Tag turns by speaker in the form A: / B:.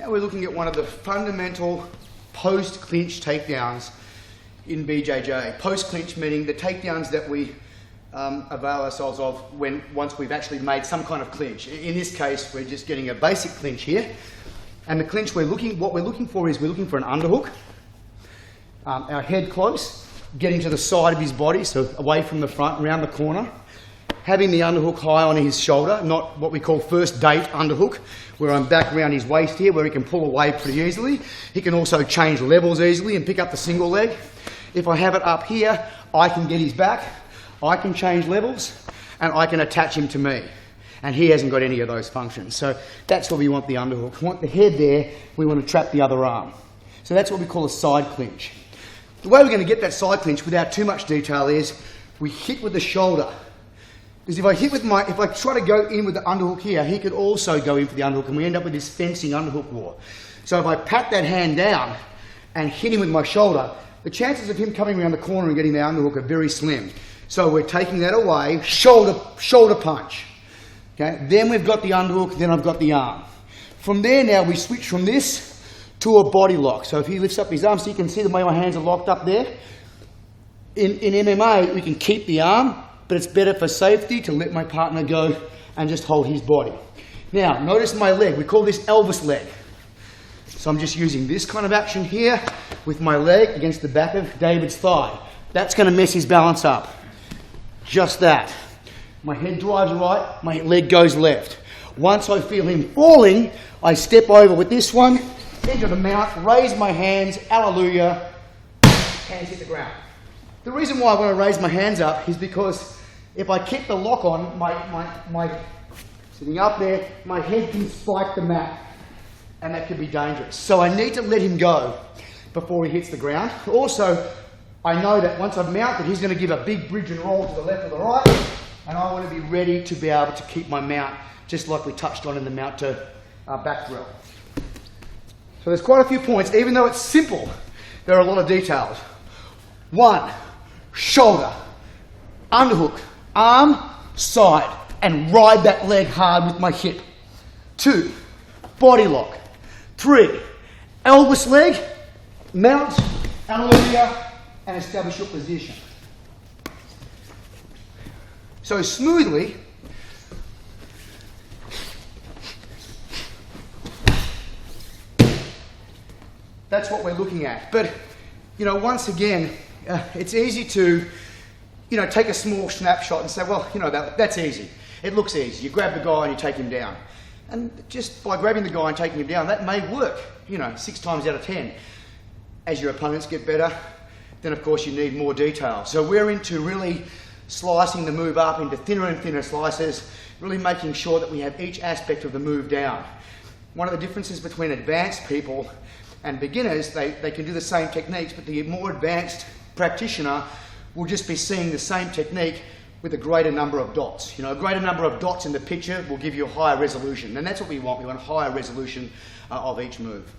A: Now we're looking at one of the fundamental post-clinch takedowns in BJJ. Post-clinch meaning the takedowns that we avail ourselves of once we've actually made some kind of clinch. In this case, we're just getting a basic clinch here. And the clinch what we're looking for is we're looking for an underhook. Our head close, getting to the side of his body, so away from the front, around the corner. Having the underhook high on his shoulder, not what we call first date underhook, where I'm back around his waist here, where he can pull away pretty easily. He can also change levels easily and pick up the single leg. If I have it up here, I can get his back, I can change levels, and I can attach him to me. And he hasn't got any of those functions. So that's where we want the underhook. We want the head there, we want to trap the other arm. So that's what we call a side clinch. The way we're going to get that side clinch without too much detail is we hit with the shoulder. Because if I try to go in with the underhook here, he could also go in for the underhook, and we end up with this fencing underhook war. So if I pat that hand down and hit him with my shoulder, the chances of him coming around the corner and getting the underhook are very slim. So we're taking that away, shoulder punch. Okay? Then we've got the underhook, then I've got the arm. From there now we switch from this to a body lock. So if he lifts up his arm, so you can see the way my hands are locked up there. In MMA, we can keep the arm, but it's better for safety to let my partner go and just hold his body. Now, notice my leg. We call this Elvis leg. So I'm just using this kind of action here with my leg against the back of David's thigh. That's going to mess his balance up. Just that. My head drives right, my leg goes left. Once I feel him falling, I step over with this one, into the mount, raise my hands, hallelujah, hands hit the ground. The reason why I want to raise my hands up is because if I keep the lock on, my sitting up there, my head can spike the mat, and that could be dangerous. So I need to let him go before he hits the ground. Also, I know that once I've mounted, he's going to give a big bridge and roll to the left or the right, and I want to be ready to be able to keep my mount, just like we touched on in the mount to back drill. So there's quite a few points. Even though it's simple, there are a lot of details. 1, shoulder, underhook, arm, side, and ride that leg hard with my hip. 2, body lock. 3, Elvis leg, mount, hallelujah, and establish your position. So smoothly, that's what we're looking at. But, once again, it's easy to, take a small snapshot and say, well, that's easy. It looks easy. You grab the guy and you take him down. And just by grabbing the guy and taking him down, that may work, 6 times out of 10. As your opponents get better, then of course you need more detail. So we're into really slicing the move up into thinner and thinner slices, really making sure that we have each aspect of the move down. One of the differences between advanced people and beginners, they can do the same techniques, but the more advanced practitioner will just be seeing the same technique with a greater number of dots. A greater number of dots in the picture will give you a higher resolution, and that's what we want. We want a higher resolution of each move.